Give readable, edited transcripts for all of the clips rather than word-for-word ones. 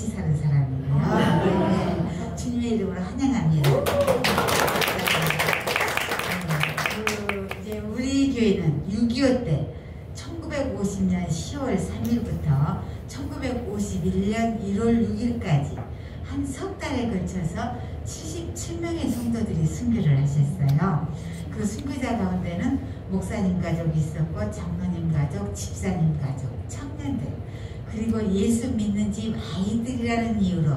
같이 사는 사람이에요. 네. 주님의 이름으로 환영합니다. 이제 우리 교회는 6.25 때 1950년 10월 3일부터 1951년 1월 6일까지 한 석 달에 걸쳐서 77명의 성도들이 순교를 하셨어요. 그 순교자 가운데는 목사님 가족이 있었고 장로님 가족, 집사님 가족, 청년들, 그리고 예수 믿는 집 아이들이라는 이유로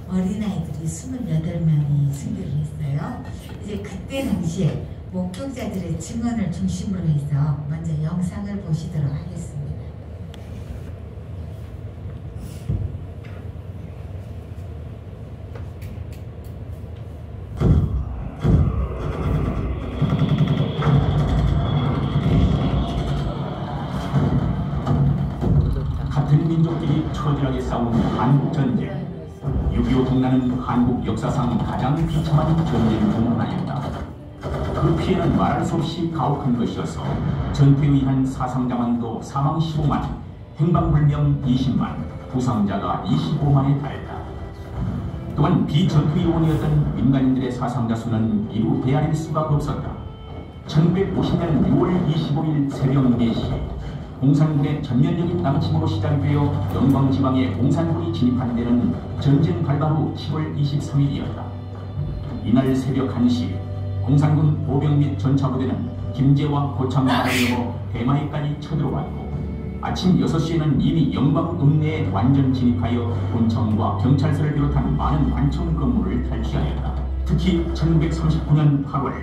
어린아이들이 28명이 순교를 했어요. 이제 그때 당시에 목격자들의 증언을 중심으로 해서 먼저 영상을 보시도록 하겠습니다. 같은 민족끼리 처절하게 싸운 한국전쟁. 6.25 동란은 한국 역사상 가장 비참한 전쟁 중 하나였다. 그 피해는 말할 수 없이 가혹한 것이어서 전투에 의한 사상자만도 사망 15만, 행방불명 20만, 부상자가 25만에 달했다. 또한 비전투 요원이었던 민간인들의 사상자 수는 이루 헤아릴 수가 없었다. 1950년 6월 25일 새벽 4시 공산군의 전면적인 남침으로 시작되어 영광지방에 공산군이 진입한 데는 전쟁 발발 후 10월 23일이었다. 이날 새벽 1시 공산군 보병 및 전차부대는 김제와 고창만을 넘어 대마에까지 쳐들어왔고 아침 6시에는 이미 영광 읍내에 완전 진입하여 군청과 경찰서를 비롯한 많은 관청 건물을 탈취하였다. 특히 1939년 8월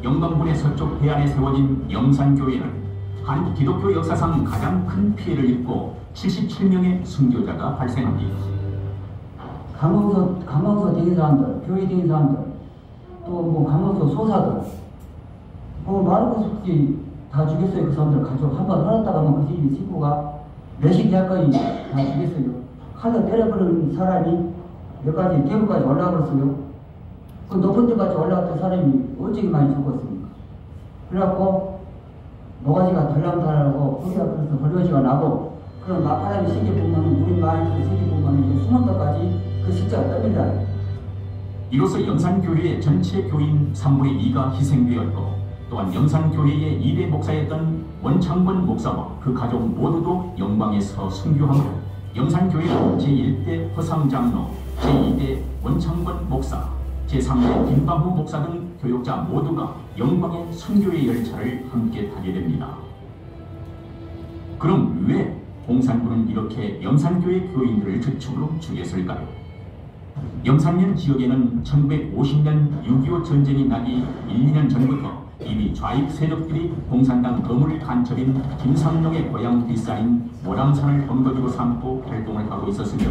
영광군의 서쪽 해안에 세워진 영산교회는 한국 기독교 역사상 가장 큰 피해를 입고 77명의 순교자가 발생합니다. 강원서 댕긴 사람들, 교회 댕긴 사람들, 또 강원서 소사들, 말할 것 없이 다 죽였어요. 그 사람들 가족 한번 살았다가 하면 그 집이 식구가 몇십 개까지 다 죽였어요. 칼로 때려버린 사람이 몇 가지 대구까지 올라갔어요. 그 높은 데까지 올라갔던 사람이 어찌게 많이 죽었습니까? 그래갖고 모가지가 덜랑덜랑하고 뿌리가 그래서 벌거지가 나고 그런 막바람이 시기 보면 물이 많이 시기 보면 이제 수능도까지 그 숫자가 떠밀다. 이로써 영산교회의 전체 교인 3분의 2가 희생되었고 또한 영산교회의 2대 목사였던 원창권 목사와 그 가족 모두도 영광에서 순교하므로 영산교회는 제1대 허상장로, 제2대 원창권 목사, 제3대 김방후 목사 등 교역자 모두가 영광의 순교의 열차를 함께 타게 됩니다. 그럼 왜 공산군은 이렇게 영산교회 교인들을 주축으로 죽였을까요? 영산면 지역에는 1950년 6.25 전쟁이 나기 1, 2년 전부터 이미 좌익 세력들이 공산당 거물 간첩인 김삼룡의 고향 뒷산인 모랑산을 본거지로 삼고 활동을 하고 있었으며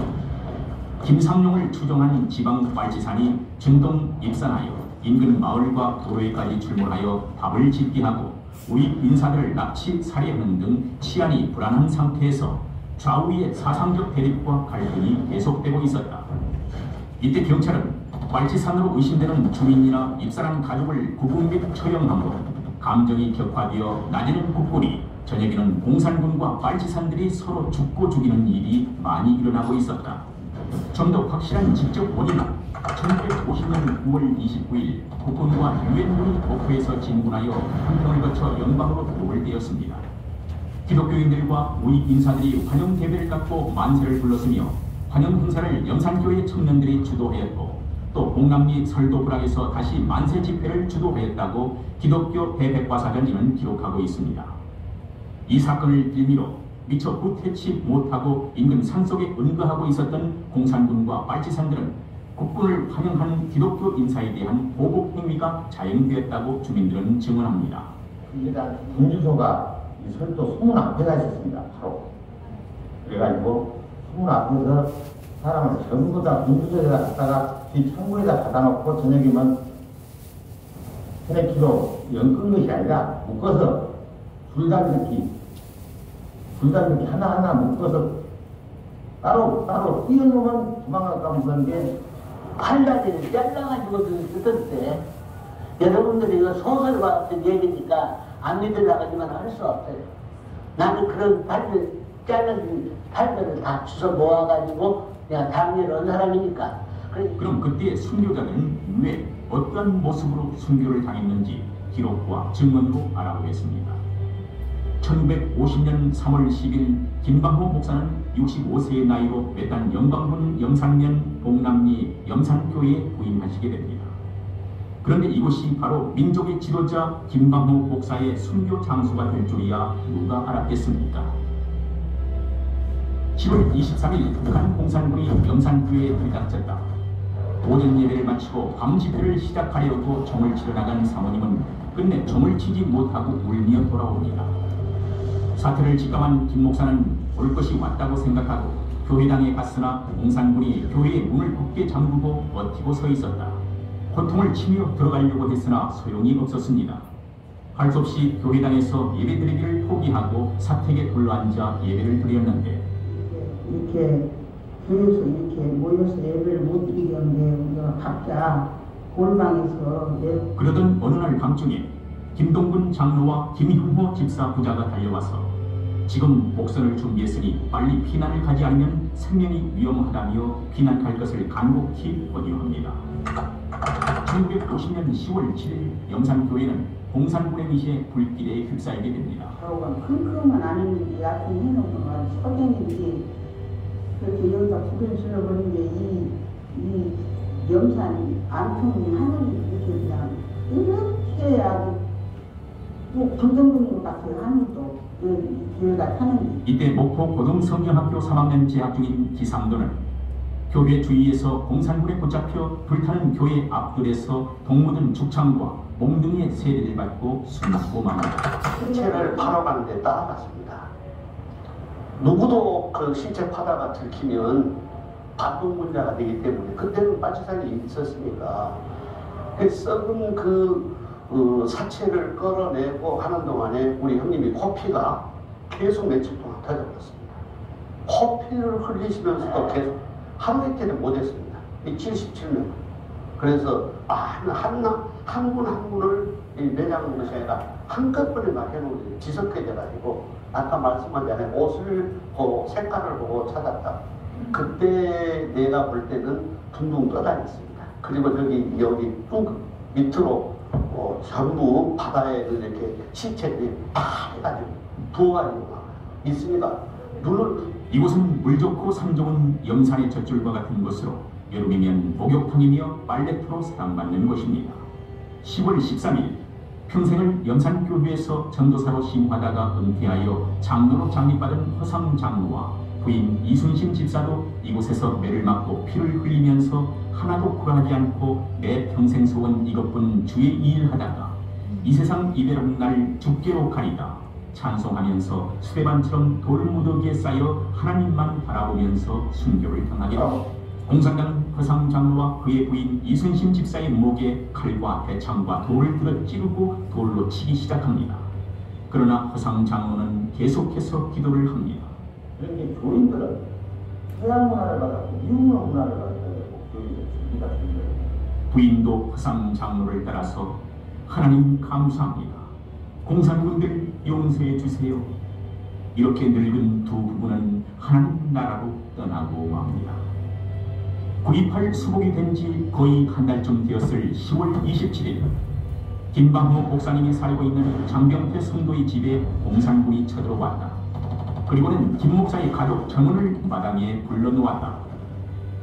김삼룡을 추종한 지방 발치산이 중동 입산하여 인근 마을과 도로에까지 출몰하여 밥을 짓게 하고 우익 인사들을 납치, 살해하는 등 치안이 불안한 상태에서 좌우의 사상적 대립과 갈등이 계속되고 있었다. 이때 경찰은 발치산으로 의심되는 주민이나 입산한 가족을 구금 및 처형하므로 감정이 격화되어 낮에는 국군이, 저녁에는 공산군과 발치산들이 서로 죽고 죽이는 일이 많이 일어나고 있었다. 좀 더 확실한 직접 원인은 1950년 9월 29일 국군과 유엔군이 목포에서 진군하여 함평을 거쳐 영광으로 들어올 때였습니다. 기독교인들과 우익 인사들이 환영 대회를 갖고 만세를 불렀으며 환영 행사를 영산교회 청년들이 주도하였고 또 봉남리 설도불락에서 다시 만세 집회를 주도하였다고 기독교 대백과사전이는 기록하고 있습니다. 이 사건을 빌미로 미처 후퇴치 못하고 인근 산속에 은거하고 있었던 공산군과 발치산들은 국군을 환영하는 기독교 인사에 대한 보복 행위가 자행되었다고 주민들은 증언합니다. 일단 군주소가 이 설도 소문 앞에가 있었습니다. 바로 그래가지고 소문 앞에서 사람을 전부 다 군주소에다 갖다가 뒤 창문에다 받아놓고 저녁이면 테레키로 연 것이 아니라 묶어서 불단넣기 하나하나 묶어서 따로 띄워놓으면 도망갈까 그런데 칼라지를 잘라가지고 쓰던데 여러분들이 이거 소설 같은 얘기니까 안 믿으려고 하지만 할 수 없어요. 나는 그런 잘라진 팔들을 다 주워 모아가지고 내가 당연히 온 사람이니까. 그럼 그때 순교자들은 왜 어떠한 모습으로 순교를 당했는지 기록과 증언으로 알아보겠습니다. 1950년 3월 10일 김방호 목사는 65세의 나이로 외딴 영광군 영산면 봉남리 영산교회에 부임하시게 됩니다. 그런데 이곳이 바로 민족의 지도자 김방호 목사의 순교 장소가 될 줄이야 누가 알았겠습니까? 10월 23일 북한 공산군이 영산교회에 들이닥쳤다. 오전 예배를 마치고 밤 집회를 시작하려고 종을 치러 나간 사모님은 끝내 종을 치지 못하고 울며 돌아옵니다. 사태를 직감한 김 목사는 올 것이 왔다고 생각하고 교회당에 갔으나 공산군이 교회의 문을 굳게 잠그고 버티고 서 있었다. 고통을 치며 들어가려고 했으나 소용이 없었습니다. 할 수 없이 교회당에서 예배드리기를 포기하고 사택에 둘러앉아 예배를 드렸는데 이렇게 교회에서 이렇게 모여서 예배를 못 드리게 한 게 우리가 각자 골방에서 그러던 어느 날 밤중에 김동근 장로와 김흉호 집사 부자가 달려와서 지금 목선을 준비했으니 빨리 피난을 가지 않으면 생명이 위험하다며 피난 갈 것을 간곡히 권유합니다. 1950년 10월 7일 영산교회는 공산군의 미시에 불길에 휩싸이게 됩니다. 저건 킁킁은 안 했는데 약간 해놓고 선생님이 그렇게 여기다 불을 질러버린 게 이 영산 안통이 하늘이 이렇게 그냥 이렇게 아주 뭐 긍정적인 것 같아요. 하늘도 교회가 타는 게. 이때 목포 고등성경학교 3학년 재학 중인 기상도는 교회 주위에서 공산군에 붙잡혀 불타는 교회 앞뜰에서 동무든 죽창과 몽둥이의 세례를 받고 숨고 맙니다. 신체를 팔아가는 데 따라갔습니다. 누구도 그 신체 파다가 들키면 반동 문제가 되기 때문에 그때는 빠지살이 있었으니까 썩은 사체를 끌어내고 하는 동안에 우리 형님이 코피가 계속 며칠 동안 터져버렸습니다. 코피를 흘리시면서도 계속 하루 이틀은 못했습니다. 77년. 그래서 한 분 한 분을 매장하는 것이 아니라 한꺼번에 막 해놓은 지석해져가지고 아까 말씀한 대로 옷을 보고 색깔을 보고 찾았다. 그때 내가 볼 때는 둥둥 떠다녔습니다. 그리고 여기 뚝 밑으로 전부 바다에 이렇게 시체들이 다 해가지고 부어가지고 있습니다. 물론 이곳은 물 좋고 산 좋은 영산의 젖줄과 같은 곳으로 여름이면 목욕탕이며 빨래터로 사랑받는 곳입니다. 10월 13일 평생을 영산교회에서 전도사로 심하다가 은퇴하여 장로로 장립받은 허상 장로와 부인 이순신 집사도 이곳에서 매를 맞고 피를 흘리면서 하나도 굴하지 않고 내 평생 소원 이것뿐 주의 일 하다가 이 세상 이대로는 날 죽게로 가리다 찬송하면서 수레반처럼 돌무더기에 쌓여 하나님만 바라보면서 순교를 당하게 됩니다. 공산당은 허상 장로와 그의 부인 이순신 집사의 목에 칼과 대창과 돌을 들어 찌르고 돌로 치기 시작합니다. 그러나 허상 장로는 계속해서 기도를 합니다. 이렇게 교인들은 서양 문화를 받았고 유럽 문화를 받아야 되고 교인들 준비가 됩니다. 부인도 허상 장로를 따라서 하나님 감사합니다. 공산군들 용서해 주세요. 이렇게 늙은 두 부부는 하나님 나라로 떠나고 맙니다. 9.28 수복이 된 지 거의 한 달쯤 되었을 10월 27일 김방호 목사님이 살고 있는 장병태 성도의 집에 공산군이 쳐들어왔다. 그리고는 김 목사의 가족 전원을 마당에 불러놓았다.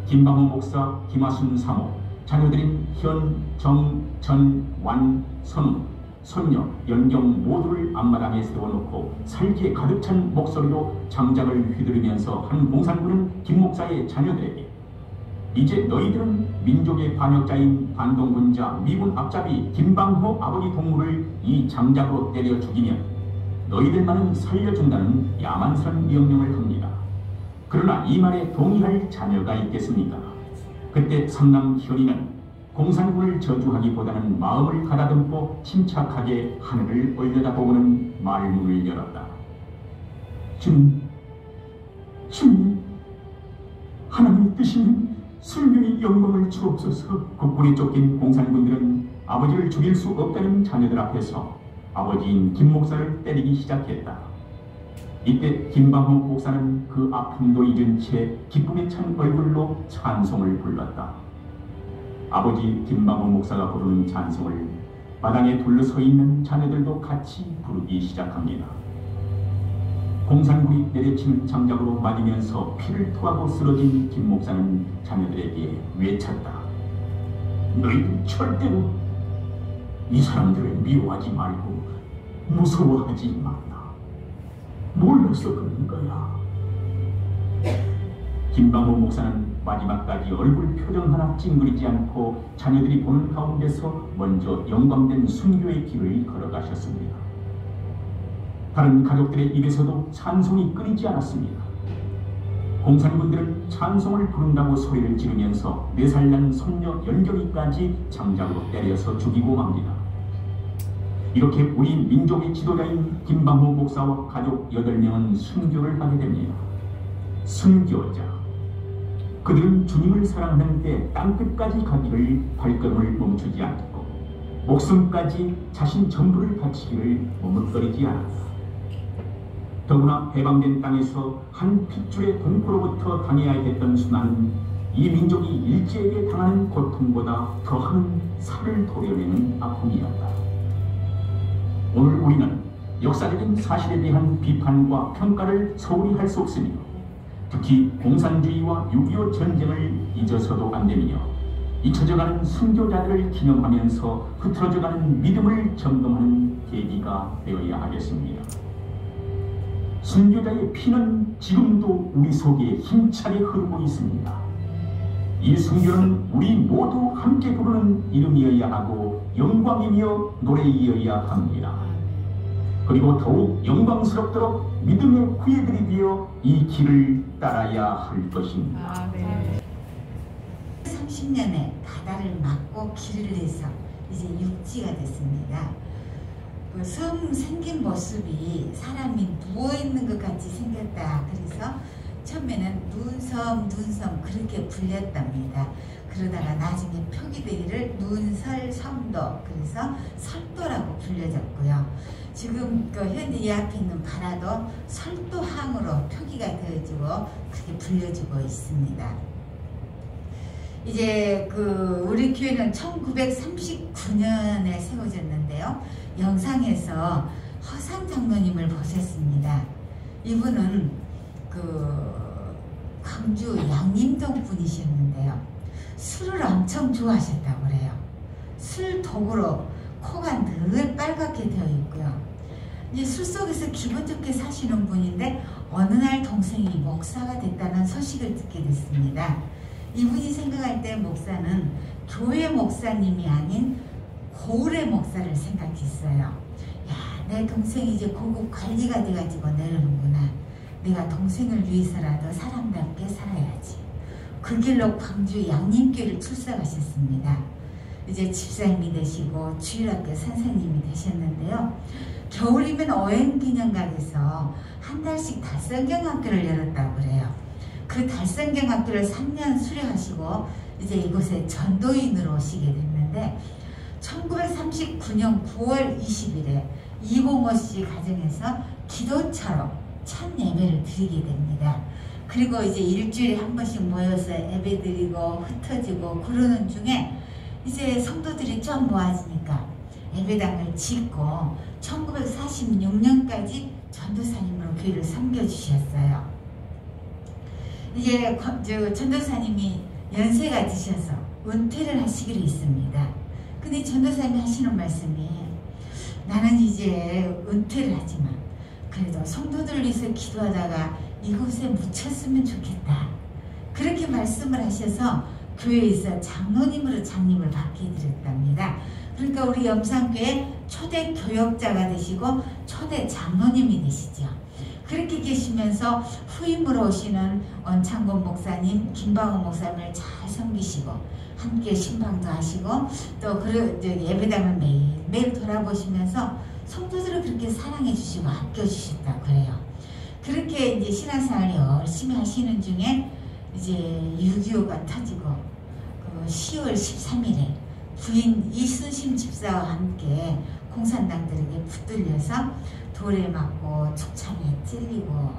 김방호 목사, 김하순 사모, 자녀들인 현, 정, 전, 완, 선우, 손녀, 연경 모두를 앞마당에 세워놓고 살기에 가득 찬 목소리로 장작을 휘두르면서 한 공산군은 김 목사의 자녀들에게 이제 너희들은 민족의 반역자인 반동군자 미군 앞잡이 김방호 아버지 동무를 이 장작으로 때려 죽이면 너희들만은 살려준다는 야만스러운 명령을 합니다. 그러나 이 말에 동의할 자녀가 있겠습니까? 그때 삼남 현이는 공산군을 저주하기보다는 마음을 가다듬고 침착하게 하늘을 올려다보고는 말문을 열었다. 주님, 하나님의 뜻이면 순교의 영광을 주옵소서. 국군에 쫓긴 공산군들은 아버지를 죽일 수 없다는 자녀들 앞에서 아버지인 김 목사를 때리기 시작했다. 이때 김방호 목사는 그 아픔도 잊은 채 기쁨에 찬 얼굴로 찬송을 불렀다. 아버지 김방호 목사가 부르는 찬송을 마당에 둘러서 있는 자녀들도 같이 부르기 시작합니다. 공산군이 내려치는 장작으로 맞으면서 피를 토하고 쓰러진 김 목사는 자녀들에게 외쳤다. 너희들 절대로 이 사람들을 미워하지 말고 무서워하지 마라. 몰라서 그런 거야. 김방호 목사는 마지막까지 얼굴 표정 하나 찡그리지 않고 자녀들이 보는 가운데서 먼저 영광된 순교의 길을 걸어가셨습니다. 다른 가족들의 입에서도 찬송이 끊이지 않았습니다. 공산군들은 찬송을 부른다고 소리를 지르면서 4살 난 손녀 연결이까지 장작으로 때려서 죽이고 맙니다. 이렇게 우리 민족의 지도자인 김방호 목사와 가족 8명은 순교를 하게 됩니다. 순교자. 그들은 주님을 사랑하는 데 땅끝까지 가기를 발걸음을 멈추지 않고 목숨까지 자신 전부를 바치기를 머뭇거리지 않았다. 더구나 해방된 땅에서 한 핏줄의 동포로부터 당해야 했던 순환은 이 민족이 일제에게 당하는 고통보다 더한 살을 도려내는 아픔이었다. 오늘 우리는 역사적인 사실에 대한 비판과 평가를 소홀히 할 수 없으며 특히 공산주의와 6.25 전쟁을 잊어서도 안 되며 잊혀져가는 순교자들을 기념하면서 흐트러져가는 믿음을 점검하는 계기가 되어야 하겠습니다. 순교자의 피는 지금도 우리 속에 힘차게 흐르고 있습니다. 이 순교는 우리 모두 함께 부르는 이름이어야 하고 영광이며 노래이어야 합니다. 그리고 더욱 영광스럽도록 믿음의 후예들이 되어 이 길을 따라야 할 것입니다. 30년에 바다를 막고 길을 내서 이제 육지가 됐습니다. 그 섬 생긴 모습이 사람이 누워있는 것 같이 생겼다. 그래서 처음에는 눈섬 그렇게 불렸답니다. 그러다가 나중에 표기되기를 눈설섬도, 그래서 설도라고 불려졌고요. 지금 그 현재 이 앞에 있는 바다도 설도항으로 표기가 되어지고 그렇게 불려지고 있습니다. 이제 우리 교회는 1939년에 세워졌는데요. 영상에서 허상 장로님을 보셨습니다. 이분은 광주 양림동 분이셨는데요. 술을 엄청 좋아하셨다고 그래요. 술 독으로 코가 늘 빨갛게 되어 있고요. 이제 술 속에서 기분 좋게 사시는 분인데 어느 날 동생이 목사가 됐다는 소식을 듣게 됐습니다. 이분이 생각할 때 목사는 교회 목사님이 아닌 고을의 목사를 생각했어요. 야, 내 동생이 이제 고급 관리가 돼가지고 내려오는구나. 내가 동생을 위해서라도 사람답게 살아야지. 그 길로 광주 양림교회를 출석하셨습니다. 이제 집사님이 되시고 주일학교 선생님이 되셨는데요. 겨울이면 어행기념각에서 한 달씩 달성경학교를 열었다고 그래요. 그 달성경학교를 3년 수료하시고 이제 이곳에 전도인으로 오시게 됐는데 1939년 9월 20일에 이봉호 씨 가정에서 기도차로 첫 예배를 드리게 됩니다. 그리고 이제 일주일에 한 번씩 모여서 예배 드리고 흩어지고 그러는 중에 이제 성도들이 좀 모아지니까 예배당을 짓고 1946년까지 전도사님으로 교회를 섬겨주셨어요. 이제 전도사님이 연세가 드셔서 은퇴를 하시기로 했습니다. 근데 전도사님이 하시는 말씀이 나는 이제 은퇴를 하지만 그래도 성도들을 위해서 기도하다가 이곳에 묻혔으면 좋겠다. 그렇게 말씀을 하셔서 교회에서 장로님으로 장님을 받게 드렸답니다. 그러니까 우리 염산교회 초대 교역자가 되시고 초대 장로님이 되시죠. 그렇게 계시면서 후임으로 오시는 원창곤 목사님, 김방호 목사님을 잘 섬기시고 함께 신방도 하시고 또 예배당을 매일 돌아보시면서 성도들을 그렇게 사랑해 주시고 아껴 주셨다고 그래요. 그렇게 이제 신앙생활을 열심히 하시는 중에 이제 6.25가 터지고 10월 13일에 부인 이순심 집사와 함께 공산당들에게 붙들려서 돌에 맞고 축창에 찔리고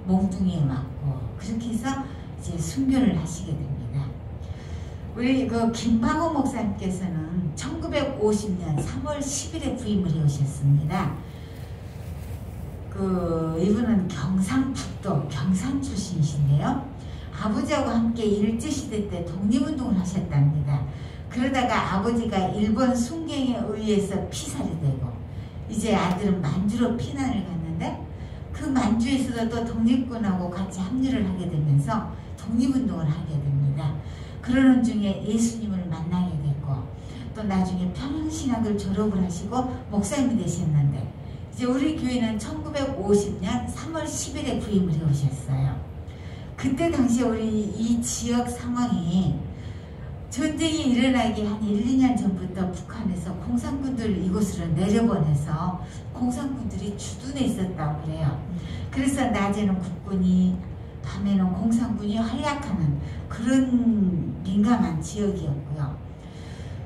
몽둥이에 맞고 그렇게 해서 이제 순교를 하시게 됩니다. 우리 그 김방호 목사님께서는 1950년 3월 10일에 부임을 해오셨습니다. 이분은 경상북도 경산 출신이신데요. 아버지하고 함께 일제시대 때 독립운동을 하셨답니다. 그러다가 아버지가 일본 순경에 의해서 피살이 되고 이제 아들은 만주로 피난을 갔는데 그 만주에서도 또 독립군하고 같이 합류를 하게 되면서 독립운동을 하게 됩니다. 그러는 중에 예수님을 만나게 됐고 또 나중에 평양신학을 졸업을 하시고 목사님이 되셨는데 이제 우리 교회는 1950년 3월 10일에 부임을 해오셨어요. 그때 당시에 우리 이 지역 상황이 전쟁이 일어나기 한 1, 2년 전부터 북한에서 공산군들 이곳으로 내려보내서 공산군들이 주둔해 있었다고 그래요. 그래서 낮에는 국군이 밤에는 공산군이 활약하는 그런 민감한 지역이었고요.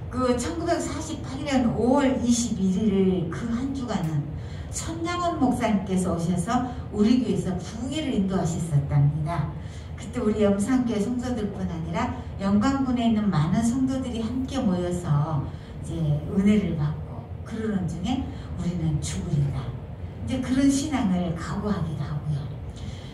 그 1948년 5월 21일 그 한 주간은 천양원 목사님께서 오셔서 우리 교회에서 부흥회를 인도하셨었답니다. 그때 우리 염산교회 성도들뿐 아니라 영광군에 있는 많은 성도들이 함께 모여서 이제 은혜를 받고 그러는 중에 우리는 죽으리다. 이제 그런 신앙을 각오하기도 하고요.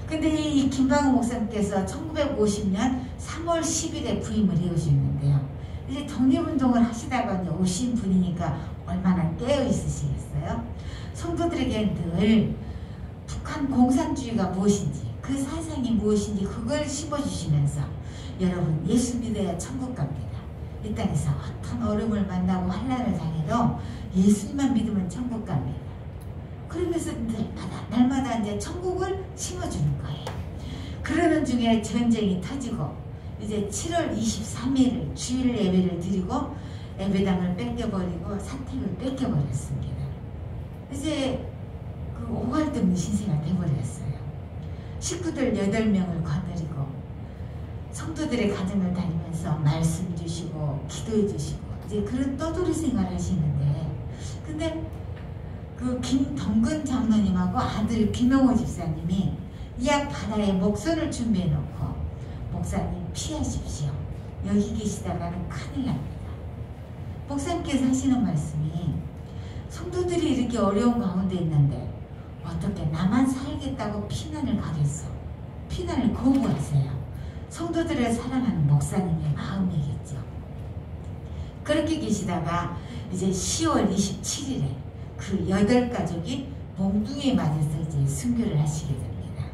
근데 이 김방호 목사님께서 1950년 3월 10일에 부임을 해오셨는데요. 이제 독립운동을 하시다가 이제 오신 분이니까 얼마나 깨어 있으시겠어요? 성도들에게 늘 북한 공산주의가 무엇인지 그 사상이 무엇인지 그걸 심어주시면서 여러분 예수 믿어야 천국 갑니다. 이 땅에서 어떤 어려움을 만나고 환난을 당해도 예수님만 믿으면 천국 갑니다. 그러면서 날마다 이제 천국을 심어주는 거예요. 그러는 중에 전쟁이 터지고 이제 7월 23일 주일 예배를 드리고 예배당을 뺏겨버리고 사택을 뺏겨버렸습니다. 이제 그 오갈데없는 신세가 돼버렸어요. 식구들 8명을 거느리고 성도들의 가정을 다니면서 말씀 주시고 기도해 주시고 이제 그런 떠돌이 생활을 하시는데 근데 그 김동근 장로님하고 아들 김영호 집사님이 이 앞 바다에 목선을 준비해 놓고 목사님 피하십시오. 여기 계시다가는 큰일 납니다. 목사님께서 하시는 말씀이 성도들이 이렇게 어려운 가운데 있는데 어떻게 나만 살겠다고 피난을 가겠어. 피난을 거부하세요. 성도들을 사랑하는 목사님의 마음이겠죠. 그렇게 계시다가 이제 10월 27일에 그 8가족이 몽둥이에 맞아서 이제 순교를 하시게 됩니다.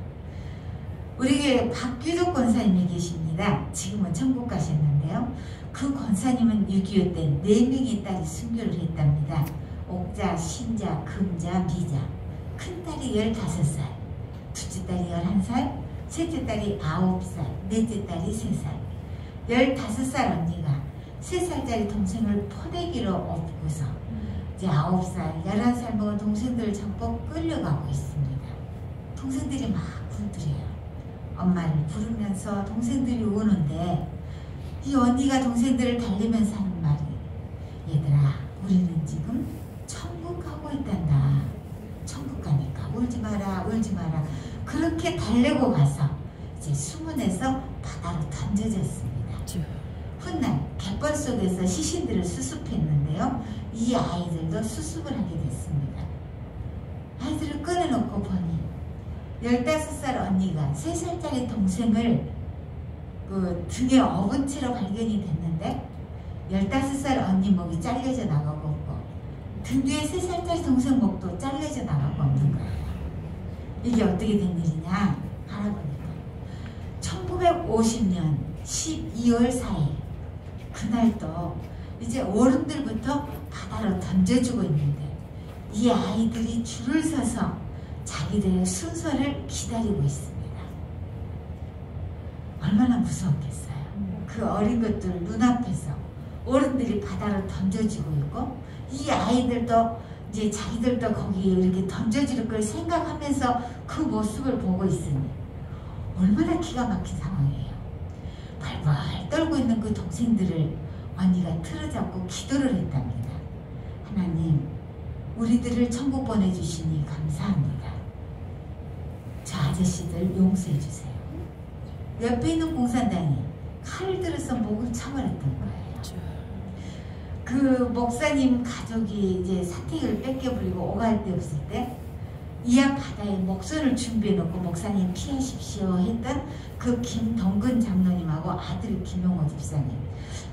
우리 교회 박규덕 권사님이 계십니다. 지금은 천국 가셨는데요. 그 권사님은 6.25 때 4명의 딸이 순교를 했답니다. 옥자, 신자, 금자, 미자. 큰 딸이 15살, 둘째 딸이 11살, 셋째 딸이 9살, 넷째 딸이 3살. 15살 언니가 3살짜리 동생을 포대기로 업고서 이제 9살, 11살 먹은 동생들을 잡고 끌려가고 있습니다. 동생들이 막 울더래요. 엄마를 부르면서 동생들이 우는데 이 언니가 동생들을 달래면서 하는 말이 얘들아 우리는 지금 천국 가고 있단다. 천국 가니까 울지 마라 울지 마라. 그렇게 달래고 가서 이제 수문에서 바다로 던져졌습니다. 훗날 갯벌 속에서 시신들을 수습했는데요. 이 아이들도 수습을 하게 됐습니다. 아이들을 꺼내놓고 보니 15살 언니가 3살짜리 동생을 그 등에 업은 채로 발견이 됐는데 15살 언니 목이 잘려져 나가고 없고 등 뒤에 3살짜리 동생 목도 잘려져 나가고 없는 거예요. 이게 어떻게 된 일이냐 알아보니까 1950년 12월 4일 그날도 이제 어른들부터 바다로 던져주고 있는데 이 아이들이 줄을 서서 자기들의 순서를 기다리고 있습니다. 얼마나 무서웠겠어요. 그 어린 것들 눈앞에서 어른들이 바다로 던져지고 있고 이 아이들도 이제 자기들도 거기에 이렇게 던져질 걸 생각하면서 그 모습을 보고 있으니 얼마나 기가 막힌 상황이에요. 발발 떨고 있는 그 동생들을 언니가 틀어잡고 기도를 했답니다. 하나님 우리들을 천국 보내주시니 감사합니다. 저 아저씨들 용서해 주세요. 옆에 있는 공산당이 칼을 들어서 목을 쳐버렸던 거예요. 그 목사님 가족이 이제 사택을 뺏겨버리고 오갈 데 없을 때 이 앞 바다에 목선을 준비해 놓고 목사님 피하십시오 했던 그 김동근 장로님하고 아들 김용호 집사님,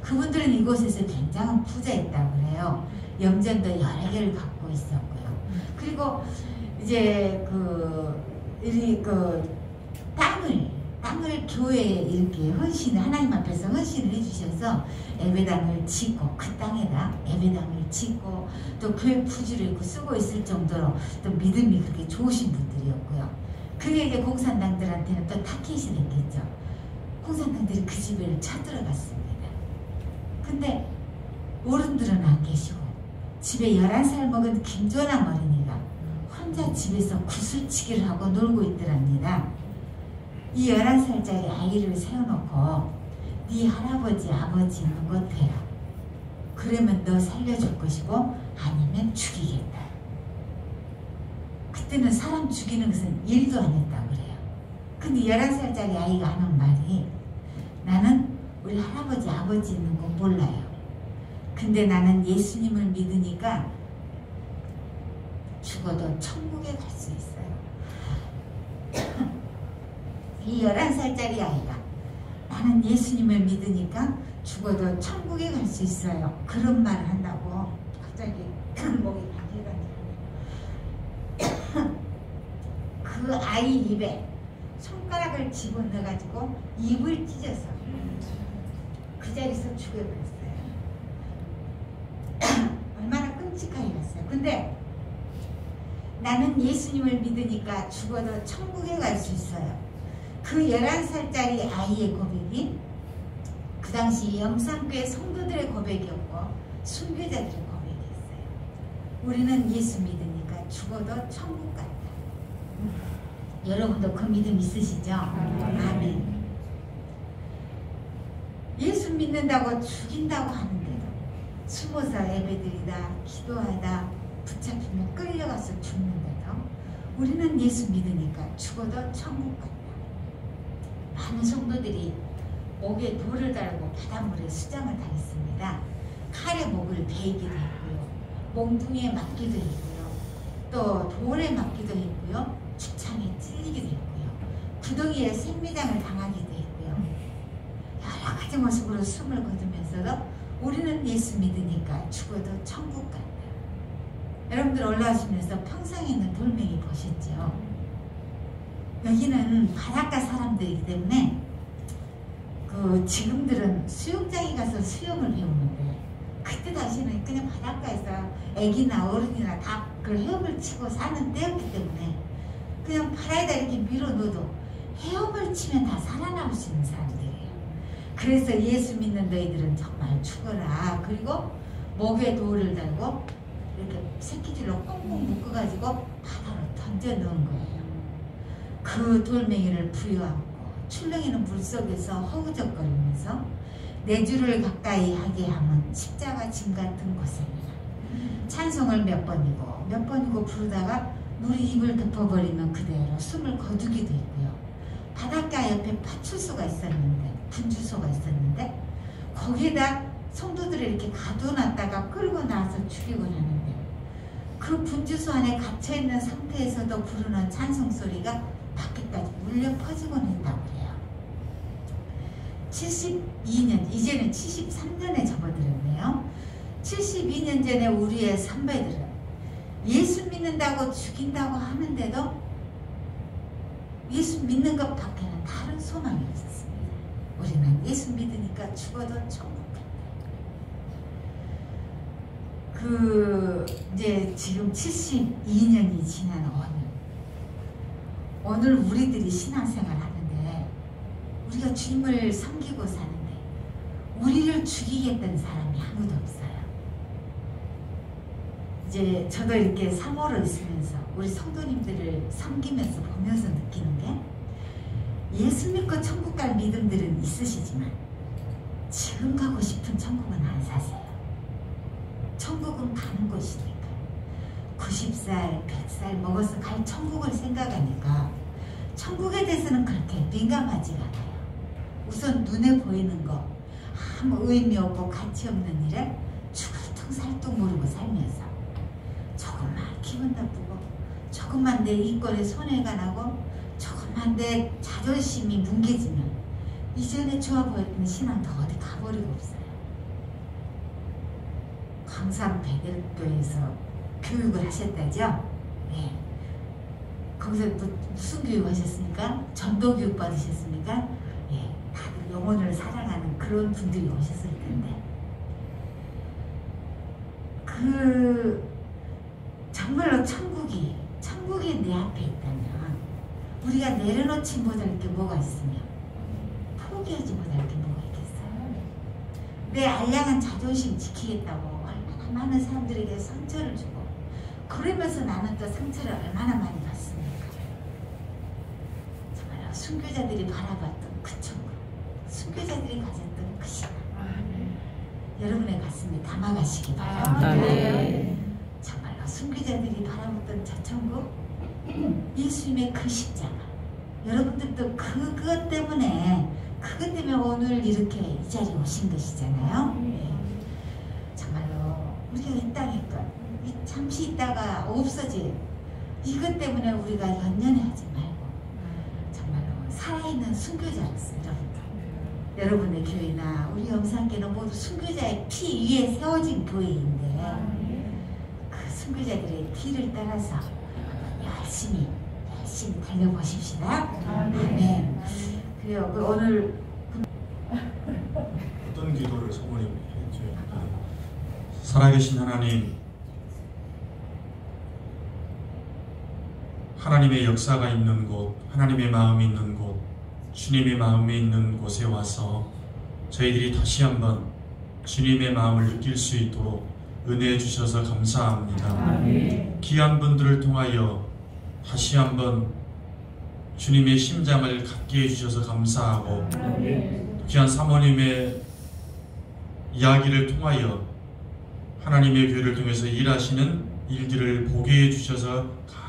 그분들은 이곳에서 굉장한 부자였다고 그래요. 염전도 여러 개를 갖고 있었고요. 그리고 이제 땅을 교회에 이렇게 하나님 앞에서 헌신을 해주셔서 예배당을 짓고, 그 땅에다 예배당을 짓고 또 교회 부지를 입고 쓰고 있을 정도로 또 믿음이 그렇게 좋으신 분들이었고요. 그게 이제 공산당들한테는 또 타켓이 됐겠죠. 공산당들이 그 집을 쳐들어갔습니다. 근데 어른들은 안 계시고 집에 11살 먹은 김조남 어린이가 혼자 집에서 구슬치기를 하고 놀고 있더랍니다. 이 11살짜리 아이를 세워놓고 네 할아버지 아버지 있는 곳 되라. 그러면 너 살려줄 것이고 아니면 죽이겠다. 그때는 사람 죽이는 것은 일도 안 했다고 그래요. 근데 11살짜리 아이가 하는 말이, 나는 우리 할아버지 아버지 있는 곳 몰라요. 근데 나는 예수님을 믿으니까 죽어도 천국에 갈 수 있어요. 이 11살짜리 아이가 나는 예수님을 믿으니까 죽어도 천국에 갈 수 있어요. 그런 말을 한다고 갑자기 목이 간질간질하네요. 그 아이 입에 손가락을 집어넣어가지고 입을 찢어서 그 자리에서 죽여버렸어요. 얼마나 끔찍하게 갔어요. 근데 나는 예수님을 믿으니까 죽어도 천국에 갈 수 있어요. 그 11살짜리 아이의 고백이 그 당시 영산교회 성도들의 고백이었고 순교자들의 고백이었어요. 우리는 예수 믿으니까 죽어도 천국 간다. 여러분도 그 믿음 있으시죠? 아멘. 예수 믿는다고 죽인다고 하는데도 숨어서 예배드리다 기도하다 붙잡히면 끌려가서 죽는데도 우리는 예수 믿으니까 죽어도 천국 간다. 많은 성도들이 목에 돌을 달고 바닷물에 수장을 당했습니다. 칼에 목을 베이기도 했고요. 몽둥이에 맞기도 했고요. 또 돌에 맞기도 했고요. 죽창에 찔리기도 했고요. 구덩이에 생매장을 당하기도 했고요. 여러 가지 모습으로 숨을 거두면서도 우리는 예수 믿으니까 죽어도 천국 간다. 여러분들 올라오시면서 평상에 있는 돌멩이 보셨죠? 여기는 바닷가 사람들이기 때문에 지금들은 수영장에 가서 수영을 배우는데 그때 당시에는 그냥 바닷가에서 애기나 어른이나 다 그 헤엄을 치고 사는 때였기 때문에 그냥 바다에다 이렇게 밀어넣어도 헤엄을 치면 다 살아남을 수 있는 사람들이에요. 그래서 예수 믿는 너희들은 정말 죽어라. 그리고 목에 돌을 달고 이렇게 새끼줄로 꽁꽁 묶어가지고 바다로 던져 넣은 거예요. 그 돌멩이를 부여안고 출렁이는 물속에서 허우적거리면서 내 주를 가까이 하게 하면 십자가 짐 같은 곳입니다. 찬송을 몇 번이고 부르다가 물이 입을 덮어버리면 그대로 숨을 거두기도 했고요. 바닷가 옆에 파출소가 있었는데, 분주소가 있었는데 거기에다 성도들을 이렇게 가둬놨다가 끌고 나와서 죽이곤 하는데 그 분주소 안에 갇혀있는 상태에서도 부르는 찬송소리가 밖에까지 울려 퍼지곤 했다고 해요. 72년, 이제는 73년에 접어들었네요. 72년 전에 우리의 선배들은 예수 믿는다고 죽인다고 하는데도 예수 믿는 것밖에는 다른 소망이 없었습니다. 우리는 예수 믿으니까 죽어도 천국 간다. 이제 지금 72년이 지난 오늘 우리들이 신앙생활 하는데 우리가 주님을 섬기고 사는데 우리를 죽이겠다는 사람이 아무도 없어요. 이제 저도 이렇게 사모로 있으면서 우리 성도님들을 섬기면서 보면서 느끼는 게 예수 믿고 천국 갈 믿음들은 있으시지만 지금 가고 싶은 천국은 안 사세요. 천국은 가는 곳이니까. 90살, 100살 먹어서 갈 천국을 생각하니까 천국에 대해서는 그렇게 민감하지가 않아요. 우선 눈에 보이는 거 아무 의미 없고 가치 없는 일에 죽을통살통 모르고 살면서 조금만 기분 나쁘고 조금만 내 인권에 손해가 나고 조금만 내 자존심이 뭉개지면 이전에 좋아 보였던 신앙도 어디 가버리고 없어요. 광산 백일교에서 교육을 하셨다죠? 네. 거기서 무슨 교육 하셨습니까? 전도 교육 받으셨습니까? 예, 다들 영혼을 사랑하는 그런 분들이 오셨을 텐데 정말로 천국이 내 앞에 있다면 우리가 내려놓지 못할 게 뭐가 있으며 포기하지 못할 게 뭐가 있겠어요? 내 알량한 자존심 지키겠다고 얼마나 많은 사람들에게 상처를 주고 그러면서 나는 또 상처를 얼마나 많이 받습니까? 정말 순교자들이 바라봤던 그 천국, 순교자들이 가졌던 그 신앙 여러분의 가슴에 담아가시기 바랍니다. 정말로 순교자들이 바라봤던 저 천국, 예수님의 그 십자가, 여러분들도 그것 때문에 오늘 이렇게 이 자리에 오신 것이잖아요. 정말로 우리가 이 땅에 잠시 있다가 없어질 이것 때문에 우리가 연연해하지 말고 정말로 살아있는 순교자로서 여러분의 교회나 우리 영산교는 모두 순교자의 피 위에 세워진 교회인데 그 순교자들의 피를 따라서 열심히 달려보십시다. 아멘. 그래요. 오늘 어떤 기도를 성모님이 해줘요? 살아계신 하나님, 하나님의 역사가 있는 곳, 하나님의 마음이 있는 곳, 주님의 마음이 있는 곳에 와서 저희들이 다시 한번 주님의 마음을 느낄 수 있도록 은혜해 주셔서 감사합니다. 귀한 분들을 통하여 다시 한번 주님의 심장을 갖게 해주셔서 감사하고 귀한 사모님의 이야기를 통하여 하나님의 교회를 통해서 일하시는 일들을 보게 해주셔서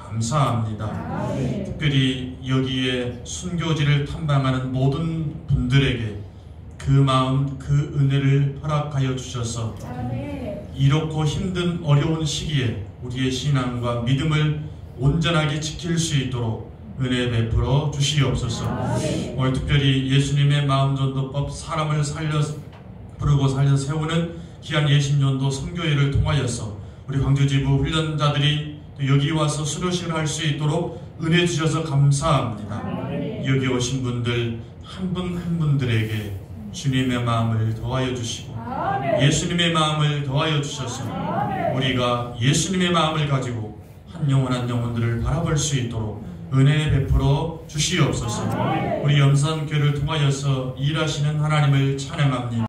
감사합니다. 특별히 여기에 순교지를 탐방하는 모든 분들에게 그 마음, 그 은혜를 허락하여 주셔서 이렇고 힘든 어려운 시기에 우리의 신앙과 믿음을 온전하게 지킬 수 있도록 은혜 베풀어 주시옵소서. 오늘 특별히 예수님의 마음전도법, 사람을 부르고 살려 세우는 귀한 예심전도 선교회를 통하여서 우리 광주지부 훈련자들이 또 여기 와서 수료식을 할 수 있도록 은혜 주셔서 감사합니다. 여기 오신 분들 한 분 한 분들에게 주님의 마음을 더하여 주시고 예수님의 마음을 더하여 주셔서 우리가 예수님의 마음을 가지고 한 영혼들을 바라볼 수 있도록 은혜 베풀어 주시옵소서. 우리 염산교회를 통하여서 일하시는 하나님을 찬양합니다.